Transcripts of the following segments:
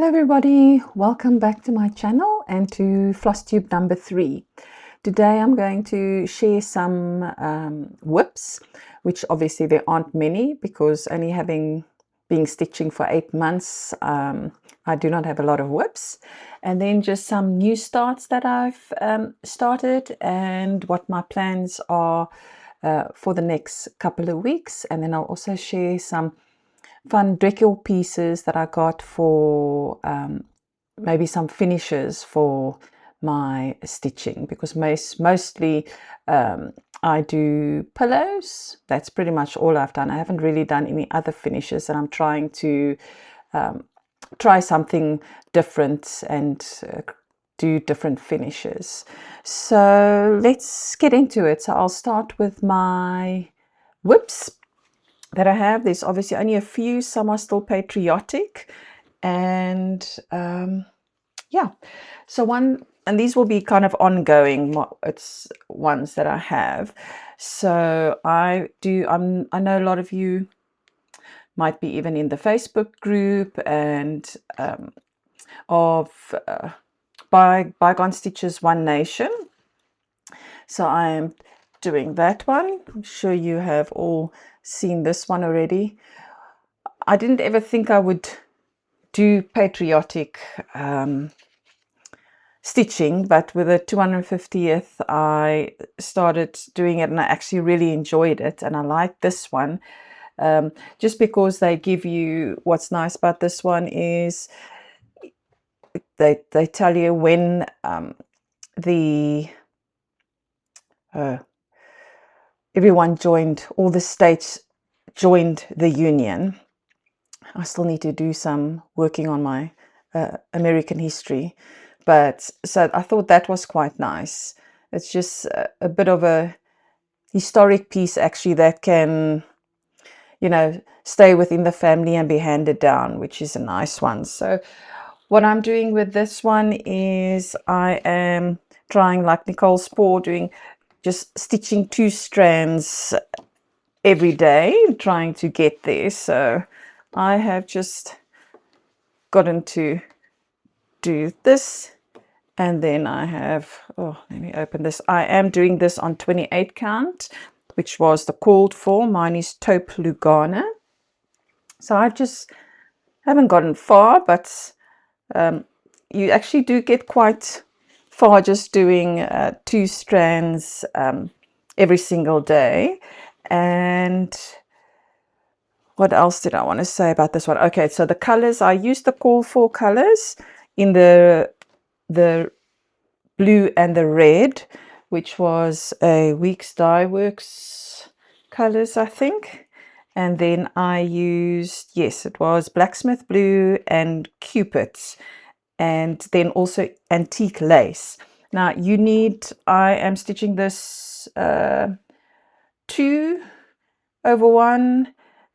Hello everybody, welcome back to my channel and to Flosstube number 3. Today I'm going to share some WIPS, which obviously there aren't many because only been stitching for 8 months, I do not have a lot of WIPS. And then just some new starts that I've started and what my plans are for the next couple of weeks. And then I'll also share some fun decal pieces that I got for maybe some finishes for my stitching, because mostly I do pillows. That's pretty much all I've done. I haven't really done any other finishes, and I'm trying to try something different and do different finishes. So let's get into it. So I'll start with my WIPS that I have. There's obviously only a few, some are still Patriotic, and yeah, so and these will be kind of ongoing, it's ones that I have. So I know a lot of you might be even in the Facebook group and of Bygone Stitches One Nation. So I am doing that one. I'm sure you have all seen this one already. I didn't ever think I would do Patriotic stitching, but with the 250th I started doing it, and I actually really enjoyed it, and I like this one just because they give you, what's nice about this one is they tell you when everyone joined, all the states joined the Union. I still need to do some working on my American history, but so I thought that was quite nice. It's just a bit of a historic piece actually that can, you know, stay within the family and be handed down, which is a nice one. So what I'm doing with this one is I am trying, like Nicole Spohr, doing just stitching 2 strands every day, trying to get there. So I have just gotten to do this, and then I have, oh, let me open this. I am doing this on 28 count, which was the called for. Mine is taupe Lugana. So I just haven't gotten far, but you actually do get quite far just doing 2 strands every single day. And what else did I want to say about this one? Okay, so the colors, I used the call for colors in the blue and the red, which was a Weeks Dye Works colors, I think. And then I used, yes, it was Blacksmith Blue and Cupid's, and then also antique lace. Now you need, I am stitching this 2/1,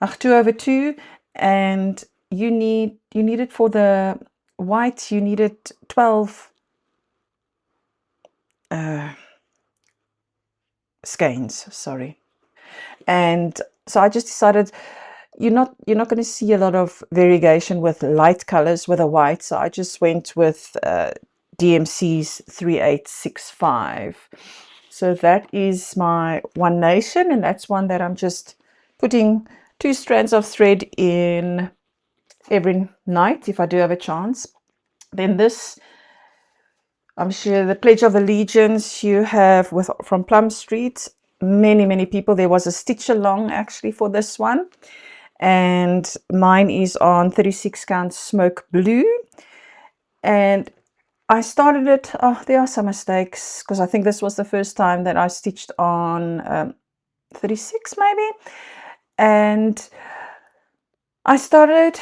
2/2, and you need it for the white, you needed 12 skeins, sorry. And so I just decided you're not going to see a lot of variation with light colors with a white, so I just went with DMC's 3865. So that is my One Nation, and that's one that I'm just putting 2 strands of thread in every night if I do have a chance. Then this, I'm sure the Pledge of Allegiance you have from Plumstreet. Many people. There was a stitch along actually for this one, and mine is on 36 count smoke blue. And I started it, oh, there are some mistakes because I think this was the first time that I stitched on 36 maybe, and I started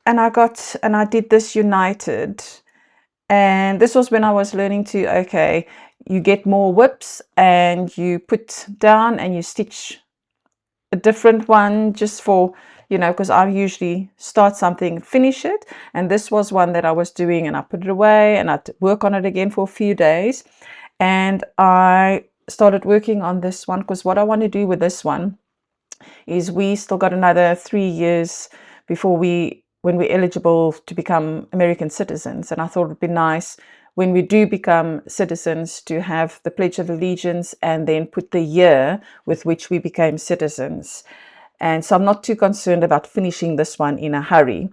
and I did this united, and this was when I was learning to, okay, you get more WIPS and you put down and you stitch a different one just for, you know, because I usually start something, finish it, and this was one that I was doing, and I put it away and I'd work on it again for a few days, and I started working on this one because what I want to do with this one is we still got another 3 years before we when we're eligible to become American citizens. And I thought it'd be nice when we do become citizens to have the Pledge of Allegiance and then put the year with which we became citizens. And so I'm not too concerned about finishing this one in a hurry.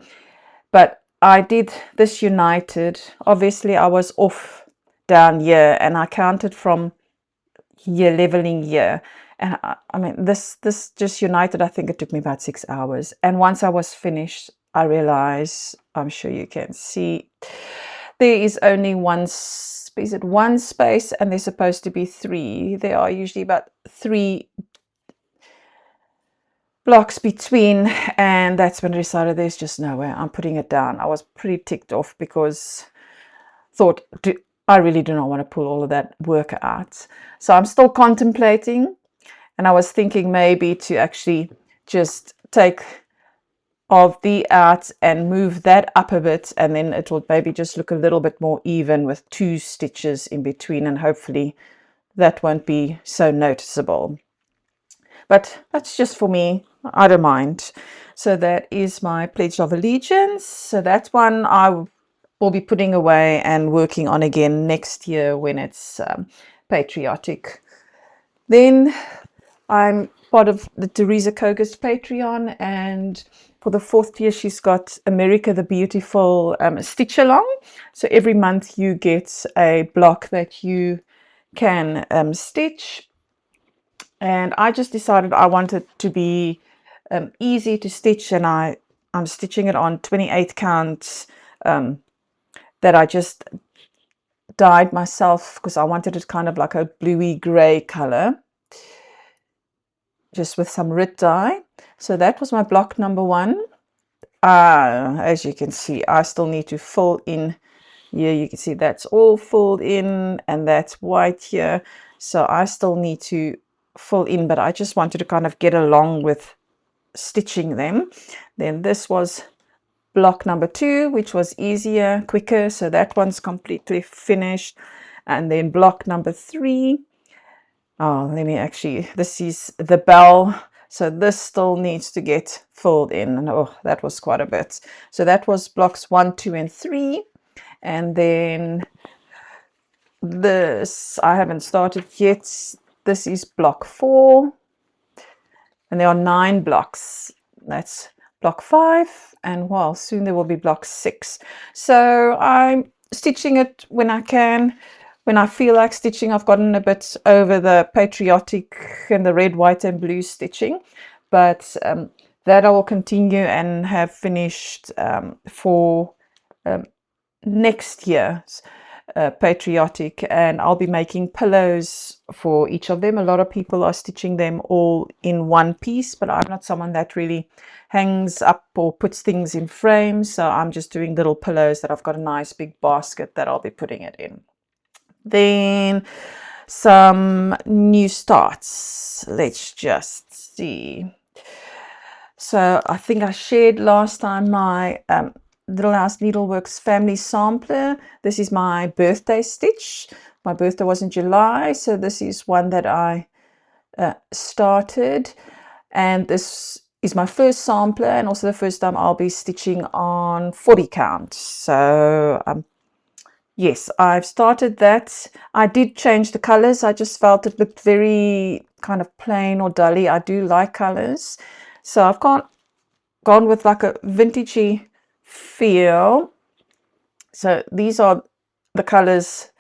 But I did this united. Obviously, I was off down here and I counted from year, leveling year. And I mean, this just united, I think it took me about 6 hours. And once I was finished, I realized, I'm sure you can see, there is only one space and there's supposed to be 3. There are usually about 3 blocks between, and that's when I decided there's just no way, I'm putting it down. I was pretty ticked off because thought, I really do not want to pull all of that work out. So I'm still contemplating, and I was thinking maybe to actually just take of the out and move that up a bit, and then it will maybe just look a little bit more even with 2 stitches in between, and hopefully that won't be so noticeable. But that's just for me, I don't mind. So that is my Pledge of Allegiance. So that one I will be putting away and working on again next year when it's Patriotic. Then I'm part of the Teresa Koga's Patreon, and for the 4th year she's got America the Beautiful stitch along. So every month you get a block that you can stitch, and I just decided I wanted to be easy to stitch, and I'm stitching it on 28 count that I just dyed myself because I wanted it kind of like a bluey gray color, just with some Rit dye. So that was my block number 1. As you can see, I still need to fill in here. You can see that's all filled in, and that's white here. So I still need to fill in, but I just wanted to kind of get along with stitching them. Then this was block number 2, which was easier, quicker. So that one's completely finished. And then block number 3. Oh, let me actually, this is the bell. So this still needs to get filled in. And oh, that was quite a bit. So that was blocks 1, 2, and 3. And then this, I haven't started yet. This is block 4. And there are 9 blocks. That's block 5. And well, soon there will be block 6. So I'm stitching it when I can. When I feel like stitching, I've gotten a bit over the Patriotic and the red, white, and blue stitching. But that I will continue and have finished for next year's Patriotic, and I'll be making pillows for each of them. A lot of people are stitching them all in one piece, but I'm not someone that really hangs up or puts things in frames, so I'm just doing little pillows that I've got a nice big basket that I'll be putting it in. Then some new starts. Let's just see. So I think I shared last time my Little House Needleworks family sampler. This is my birthday stitch. My birthday was in July, so this is one that I started, and this is my first sampler and also the first time I'll be stitching on 40 count. So yes, I've started that. I did change the colors. I just felt it looked very kind of plain or dully. I do like colors, so I've gone with like a vintagey feel. So these are the colors,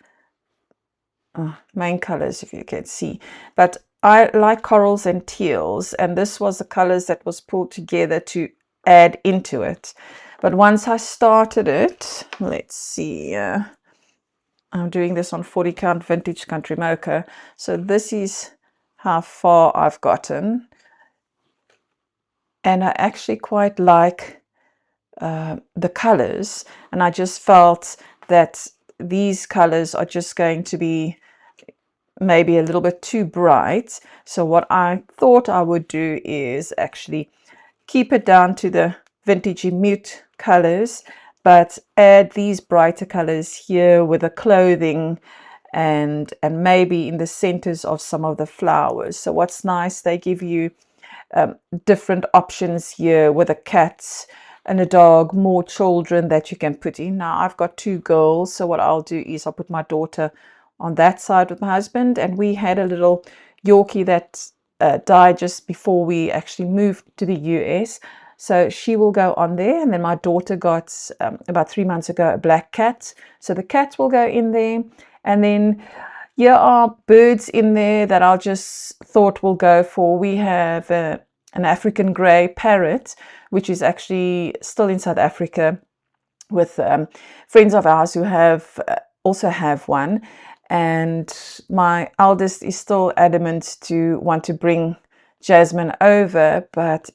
main colors, if you can see, but I like corals and teals, and this was the colors that was pulled together to add into it. But once I started it, let's see, I'm doing this on 40 count vintage country mocha, so this is how far I've gotten, and I actually quite like the colors, and I just felt that these colors are just going to be maybe a little bit too bright. So what I thought I would do is actually keep it down to the vintagey mute colors, but add these brighter colors here with the clothing and maybe in the centers of some of the flowers. So what's nice, they give you different options here with the cats, and a dog, more children that you can put in. Now I've got 2 girls, so what I'll do is I'll put my daughter on that side with my husband, and we had a little Yorkie that died just before we actually moved to the US, so she will go on there. And then my daughter got about 3 months ago a black cat, so the cat will go in there. And then here are birds in there that I just thought will go for. We have an African grey parrot, which is actually still in South Africa, with friends of ours who have also have one. And my eldest is still adamant to want to bring Jasmine over, but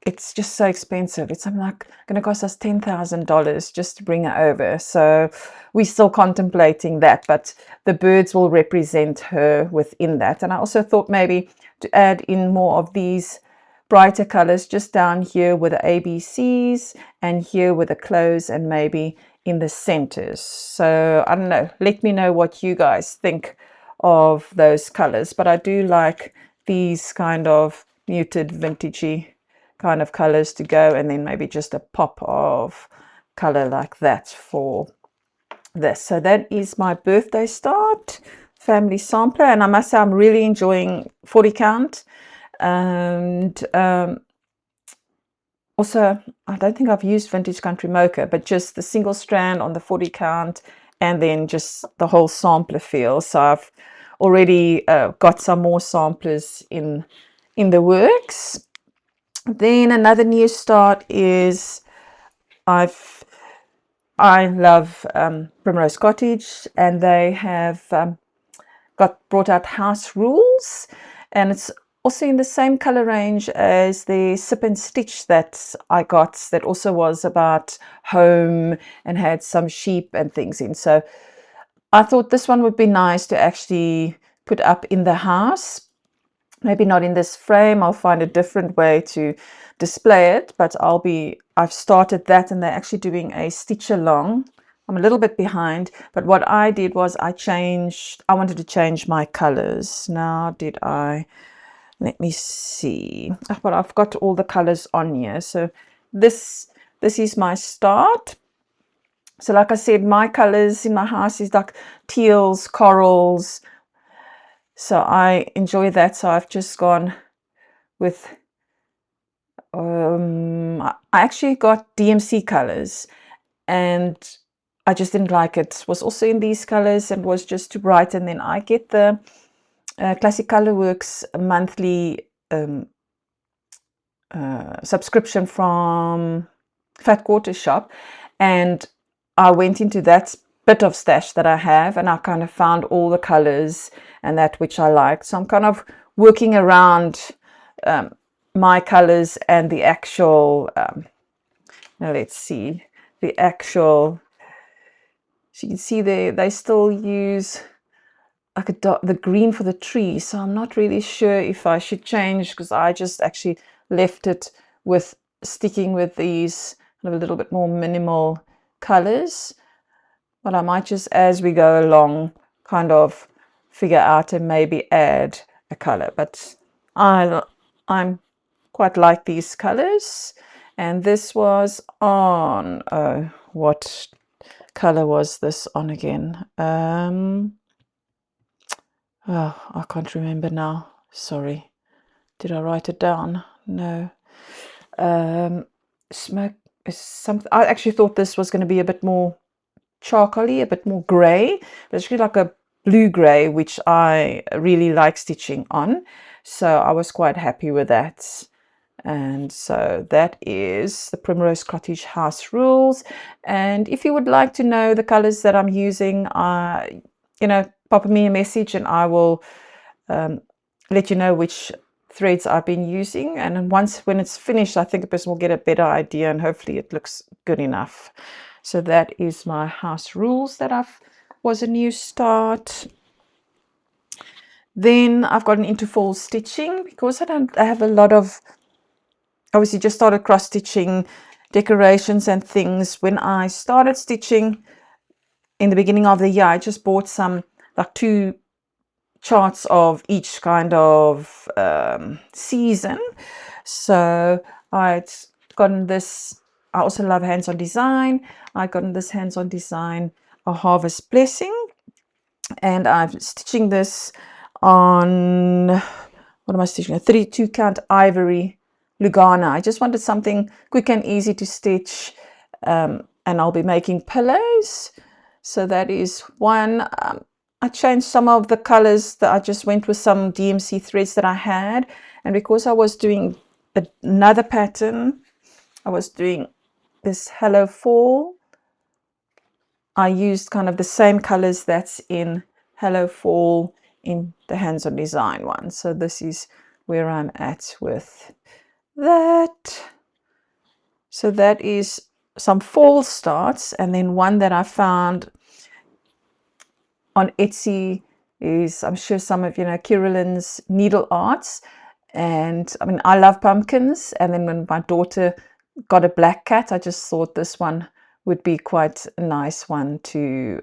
it's just so expensive. It's something like going to cost us $10,000 just to bring her over. So we're still contemplating that, but the birds will represent her within that. And I also thought maybe to add in more of these brighter colors just down here with the ABCs and here with the clothes, and maybe in the centers. So I don't know, let me know what you guys think of those colors, but I do like these kind of muted vintagey kind of colors to go, and then maybe just a pop of color like that for this. So that is my birthday start family sampler, and I must say I'm really enjoying 40 count. And also, I don't think I've used Vintage Country Mocha, but just the single strand on the 40 count, and then just the whole sampler feel. So I've already got some more samplers in the works. Then another new start is I love Primrose Cottage, and they have brought out House Rules, and it's also in the same color range as the Sip and Stitch that I got, that also was about home and had some sheep and things in. So I thought this one would be nice to actually put up in the house. Maybe not in this frame, I'll find a different way to display it, but I've started that, and they're actually doing a stitch along. I'm a little bit behind, but what I did was I wanted to change my colors. Now let me see. But I've got all the colors on here. So this is my start. So like I said, my colors in my house is like teals, corals. So I enjoy that. So I've just gone with, I actually got DMC colors, and I just didn't like it. It was also in these colors and was just too bright. And then I get the Classic Colorworks monthly subscription from Fat Quarter Shop, and I went into that bit of stash that I have, and I kind of found all the colors and that which I liked. So I'm kind of working around my colors and the actual now let's see, the actual, so you can see they still use like the green for the tree. So I'm not really sure if I should change, because I just actually left it with sticking with these kind of a little bit more minimal colors. But I might just, as we go along, kind of figure out and maybe add a color. But I'm quite like these colors. And this was on, oh, what color was this on again? Oh, I can't remember now. Sorry. Did I write it down? No. Smoke is something. I actually thought this was going to be a bit more charcoaly, a bit more grey, but it's really like a blue grey, which I really like stitching on. So I was quite happy with that. And so that is the Primrose Cottage House Rules. And if you would like to know the colors that I'm using, pop me a message, and I will let you know which threads I've been using. And when it's finished, I think a person will get a better idea, and hopefully it looks good enough. So that is my House Rules that was a new start. Then I've gotten into fall stitching, because I have a lot of, obviously just started cross stitching decorations and things. When I started stitching in the beginning of the year, I just bought some, like 2 charts of each kind of season. So I'd gotten this I also love hands-on design. I got in this hands-on design, a harvest blessing, and I'm stitching this on, what am I stitching? A 32 count ivory Lugana. I just wanted something quick and easy to stitch, and I'll be making pillows. So that is one. I changed some of the colors, that I just went with some DMC threads that I had, and because I was doing another pattern, I was doing this Hello Fall, I used kind of the same colors that's in Hello Fall in the hands-on design one. So this is where I'm at with that. So that is some fall starts, and then one that I found on Etsy is, I'm sure some of you know, Kiralyn's Needlearts. And I mean, I love pumpkins, and then when my daughter got a black cat, I just thought this one would be quite a nice one to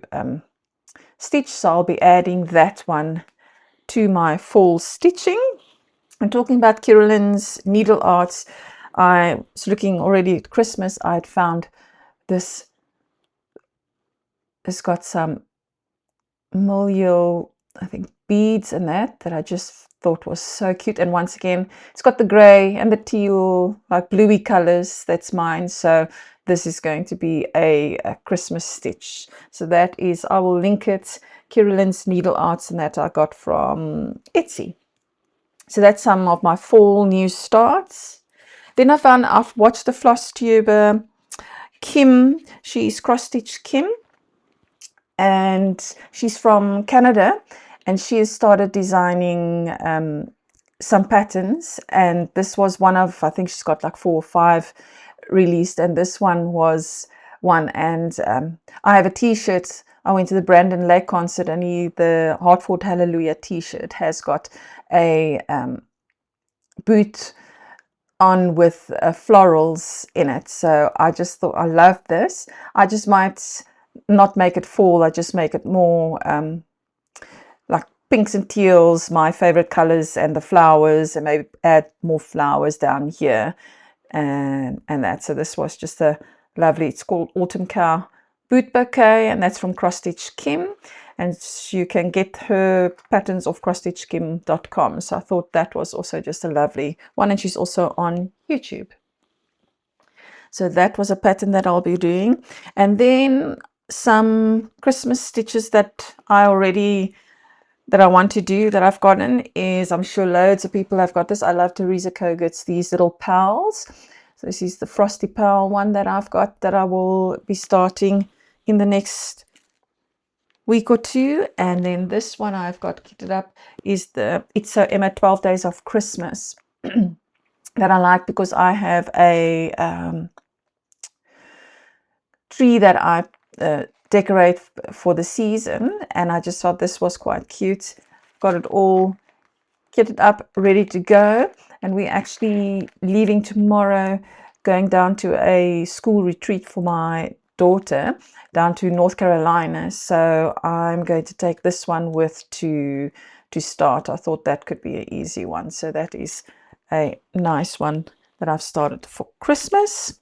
stitch. So I'll be adding that one to my fall stitching. And talking about Kiralyn's Needlearts, I was looking already at Christmas. I'd found this. It's got some Mulliel, I think, beads in that I just thought was so cute. And once again, it's got the grey and the teal, like bluey colors. That's mine. So this is going to be a Christmas stitch. So that is, I will link it, Kiralyn's Needlearts, and that I got from Etsy. So that's some of my fall new starts. Then I've watched the Flosstube Kim. She's cross stitch Kim, and she's from Canada, and she has started designing some patterns, and this was one of, I think she's got like 4 or 5 released, and this one was one. And I have a t-shirt. I went to the Brandon Lake concert, and the Hartford Hallelujah t-shirt has got a boot on with florals in it. So I just thought, I love this. I just might not make it fall, I just make it more like pinks and teals, my favorite colors, and the flowers, and maybe add more flowers down here and that. So this was just a lovely, it's called Autumn Cow Boot Bouquet, and that's from Cross Stitch Kim, and you can get her patterns off crossstitchkim.com. So I thought that was also just a lovely one, and she's also on YouTube. So that was a pattern that I'll be doing. And then some Christmas stitches that I want to do, that I've gotten, is, I'm sure loads of people have got this. I love Teresa Kogut's these little pals. So this is the Frosty Pal one that I've got, that I will be starting in the next week or two. And then this one I've got kitted up is the It's So Emma 12 Days of Christmas that I like, because I have a tree that I decorate for the season, and I just thought this was quite cute. Got it all kitted up, ready to go, and we're actually leaving tomorrow, going down to a school retreat for my daughter down to North Carolina. So I'm going to take this one with to start. I thought that could be an easy one. So that is a nice one that I've started for Christmas.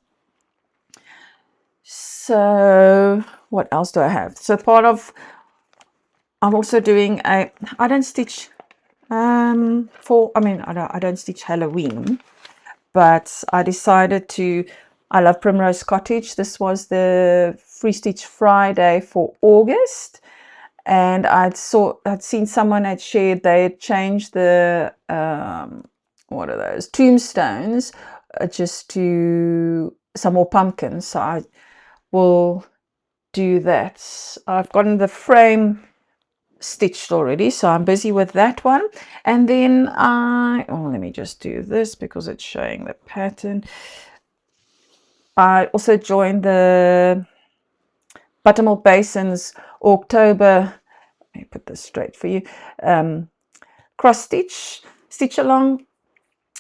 So what else do I have? So I'm also doing I don't stitch I don't stitch Halloween, but I decided to, I love Primrose Cottage. This was the Free Stitch Friday for August, and I'd seen someone had shared they had changed the what are those, tombstones, just to some more pumpkins. So I will do that. I've gotten the frame stitched already, so I'm busy with that one. And then let me just do this because it's showing the pattern. I also joined the Buttermilk Basin's Augtober, let me put this straight for you, cross stitch along.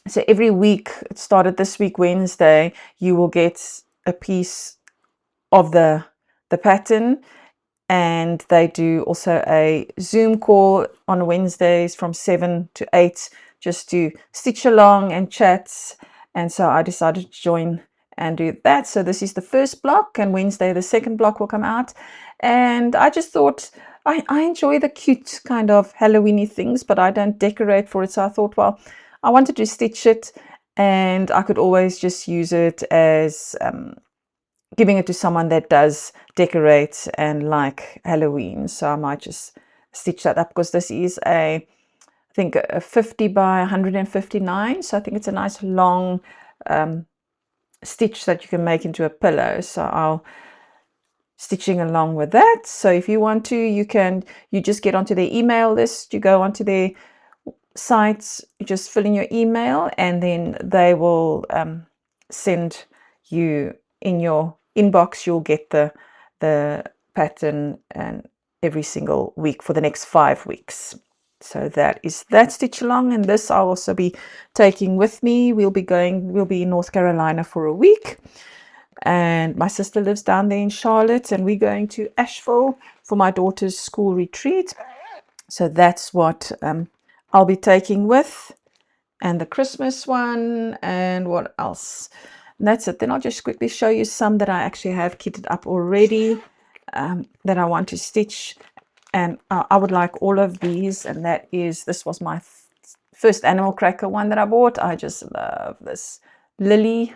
So every week, it started this week Wednesday, you will get a piece of the pattern, and they do also a Zoom call on Wednesdays from 7 to 8 just to stitch along and chat. And so I decided to join and do that. So this is the first block, and Wednesday the second block will come out. And I just thought, I enjoy the cute kind of Halloweeny things, but I don't decorate for it. So I thought, well, I wanted to stitch it, and I could always just use it as giving it to someone that does decorate and like Halloween. So I might just stitch that up, because this is I think a 50 by 159. So I think it's a nice long stitch that you can make into a pillow. So I'll stitching along with that. So if you want to, you just get onto their email list, you go onto their sites, you just fill in your email, and then they will send you in your inbox. You'll get the pattern and every single week for the next 5 weeks. So that is that stitch along, and this I'll also be taking with me. We'll be in North Carolina for a week, and my sister lives down there in Charlotte, and we're going to Asheville for my daughter's school retreat. So that's what I'll be taking with, and the Christmas one, and what else? And that's it. Then I'll just quickly show you some that I actually have kitted up already that I want to stitch. And I would like all of these, and this was my first animal cracker one that I bought. I just love this Lily,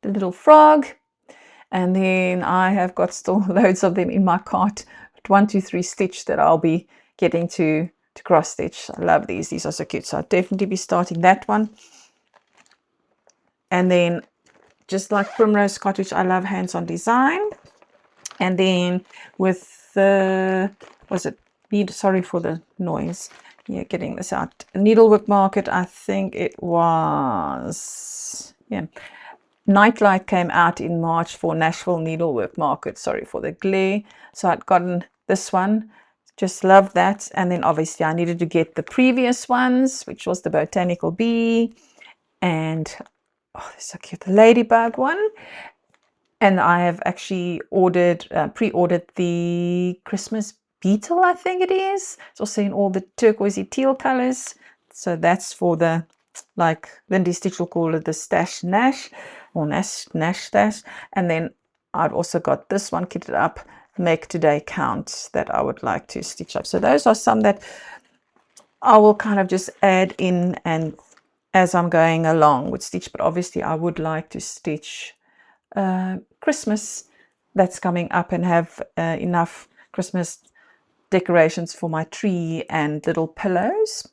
the little frog. And then I have got still loads of them in my cart, 1, 2, 3 stitch that I'll be getting to cross stitch. I love these. These are so cute. So I'll definitely be starting that one. And then just like Primrose Cottage, I love hands-on design. And then with the, sorry for the noise. Yeah, getting this out. Needlework Market, I think it was, yeah. Nightlight came out in March for Nashville Needlework Market. Sorry for the glare. So I'd gotten this one. Just love that. And then obviously I needed to get the previous ones, which was the Botanical Bee. And, oh, they're so cute. The Ladybug one. And I have actually pre-ordered the Christmas Beetle, I think it is. It's also in all the turquoisey teal colors. So that's for the, like Lindy Stitch will call it, the Stash Nash, or Nash Stash. And then I've also got this one kitted up, Make Today Count, that I would like to stitch up. So those are some that I will kind of just add in and as I'm going along with stitch. But obviously I would like to stitch Christmas that's coming up, and have enough Christmas decorations for my tree and little pillows.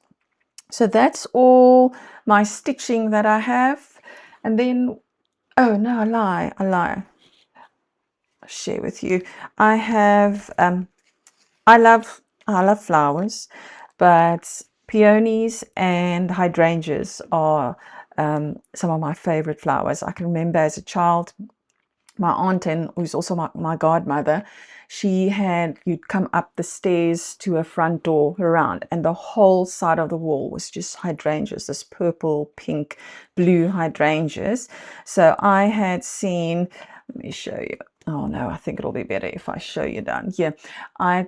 So that's all my stitching that I have. And then, oh no, I lie, I'll share with you. I have I love flowers, but peonies and hydrangeas are some of my favorite flowers. I can remember as a child, my aunt, and who's also my godmother, you'd come up the stairs to a front door around, and the whole side of the wall was just hydrangeas, this purple, pink, blue hydrangeas. So I had seen, let me show you. Oh no, I think it'll be better if I show you down here. I'd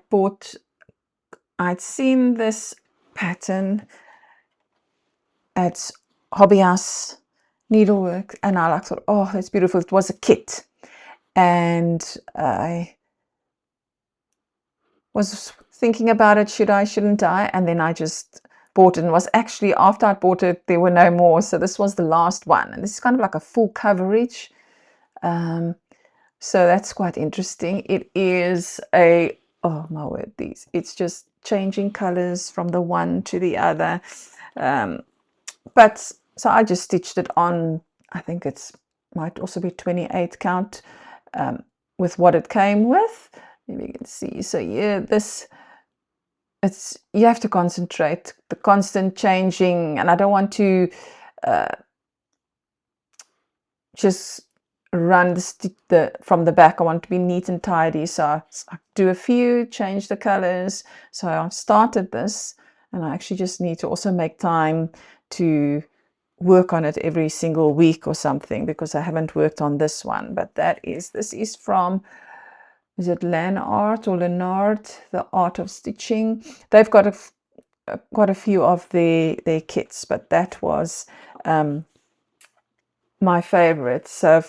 seen this pattern at Hobby House Needlework, and I thought, oh, that's beautiful. It was a kit. And I was thinking about it, should I, shouldn't I? And then I just bought it, and was actually, after I bought it, there were no more. So this was the last one, and this is kind of like a full coverage. So that's quite interesting. It is oh my word, it's just changing colors from the one to the other. But so I just stitched it on, I think might also be 28 count, with what it came with. Maybe you can see. So yeah, you have to concentrate, the constant changing, and I don't want to just run from the back. I want to be neat and tidy. So I do a few, change the colors. So I've started this, and I actually just need to also make time to work on it every single week or something, because I haven't worked on this one. But this is from, is it Lanart or Lenard, the Art of Stitching. They've got quite a few of their kits, but that was my favorites. So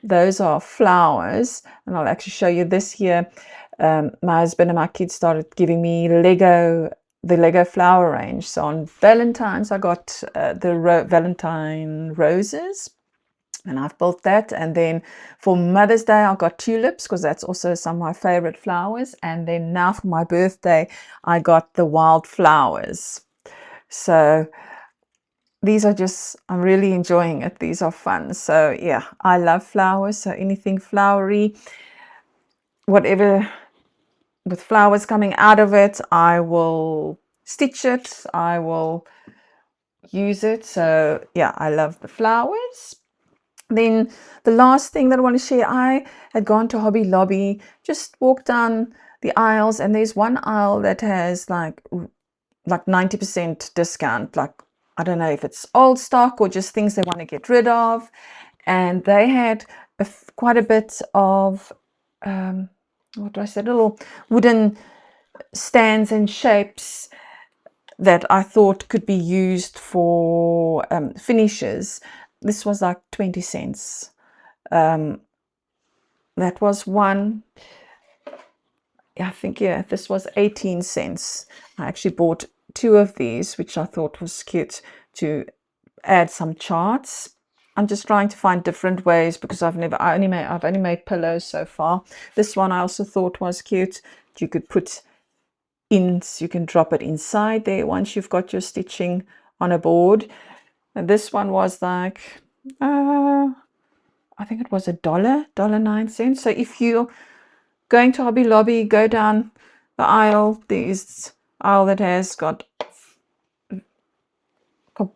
those are flowers, and I'll actually show you this year. My husband and my kids started giving me the Lego flower range. So on Valentine's, I got the Valentine roses, and I've built that. And then for Mother's Day, I got tulips, because that's also some of my favorite flowers. And then now for my birthday, I got the wildflowers. So these are just, I'm really enjoying it. These are fun. So yeah, I love flowers. So anything flowery, whatever with flowers coming out of it, I will stitch it, I will use it. So yeah, I love the flowers. Then the last thing that I want to share, I had gone to Hobby Lobby, just walked down the aisles, and there's one aisle that has like 90% discount. Like, I don't know if it's old stock or just things they want to get rid of. And they had quite a bit of what do I say, little wooden stands and shapes that I thought could be used for finishes. This was like 20 cents. That was one. I think, yeah, this was 18 cents. I actually bought two of these, which I thought was cute, to add some charts. I'm just trying to find different ways, because I've only made pillows so far. This one I also thought was cute. You could put in, you can drop it inside there once you've got your stitching on a board. And this one was like I think it was $1.09. So if you're going to Hobby Lobby, go down the aisle. There's aisle that has got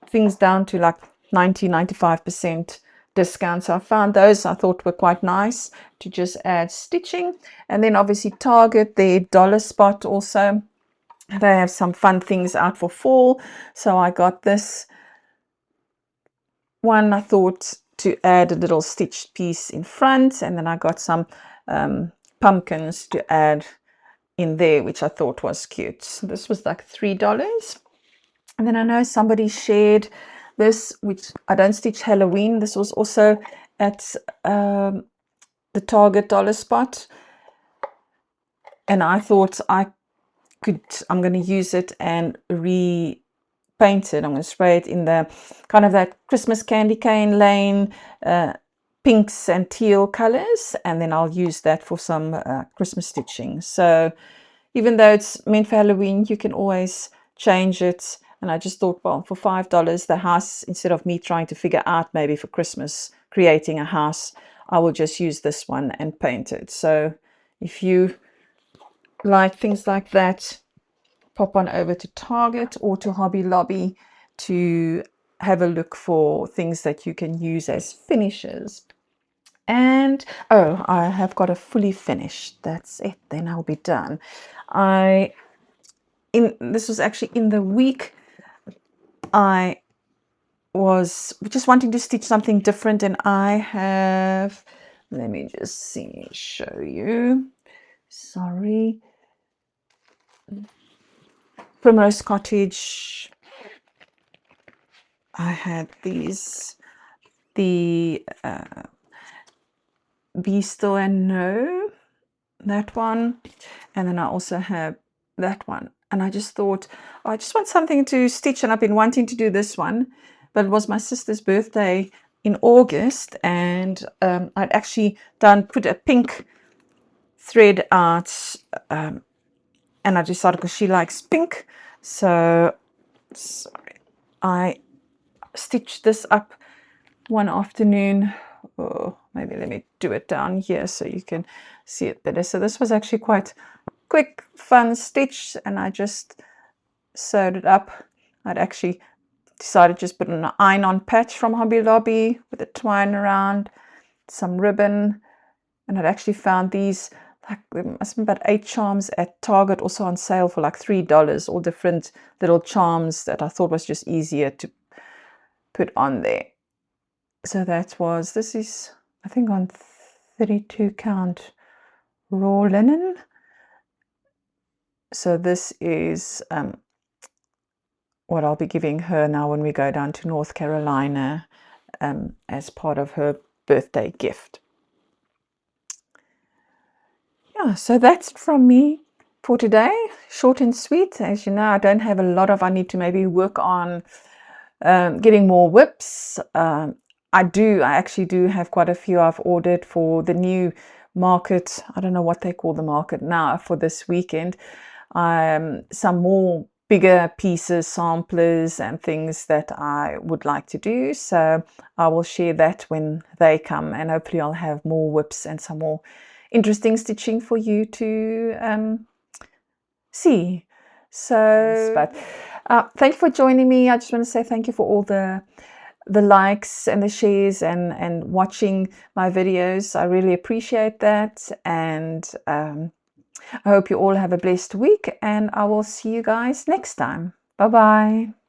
things down to like 95% discount. So I found those I thought were quite nice to just add stitching. And then obviously Target, their dollar spot also, they have some fun things out for fall. So I got this one, I thought, to add a little stitched piece in front, and then I got some pumpkins to add in there, which I thought was cute. So this was like $3. And then I know somebody shared this, which I don't stitch Halloween. This was also at the Target dollar spot, and I thought I'm going to use it and repaint it. I'm going to spray it in the kind of that Christmas candy cane lane pinks and teal colors, and then I'll use that for some Christmas stitching. So even though it's meant for Halloween, you can always change it. And I just thought, well, for $5, the house, instead of me trying to figure out maybe for Christmas creating a house, I will just use this one and paint it. So if you like things like that, pop on over to Target or to Hobby Lobby to have a look for things that you can use as finishes. And oh, I have got a fully finished. That's it. Then I'll be done. This was actually in the week I was just wanting to stitch something different, and I have, let me just show you. Sorry. Primrose Cottage. I had these, the Be Still and Know, that one, and then I also have that one. And I just thought, oh, I just want something to stitch, and I've been wanting to do this one, but it was my sister's birthday in August, and I'd actually put a pink thread out, and I decided, because she likes pink, so sorry, I stitched this up one afternoon. Oh, maybe let me do it down here so you can see it better. So this was actually quite quick, fun stitch, and I just sewed it up. I'd actually decided to just put an iron-on patch from Hobby Lobby with a twine around, some ribbon, and I'd actually found these, like, there must have been about 8 charms at Target, also on sale for like $3, all different little charms that I thought was just easier to put on there. So this is, I think, on 32 count raw linen. So this is what I'll be giving her now when we go down to North Carolina as part of her birthday gift. Yeah, so that's it from me for today. Short and sweet. As you know, I don't have a lot of, I need to maybe work on getting more WIPS. I actually do have quite a few I've ordered for the new market. I don't know what they call the market now for this weekend. Some more bigger pieces, samplers and things that I would like to do. So I will share that when they come, and hopefully I'll have more WIPS and some more interesting stitching for you to see. So, but thank you for joining me. I just want to say thank you for all the likes and the shares and watching my videos. I really appreciate that, and I hope you all have a blessed week, and I will see you guys next time. Bye bye.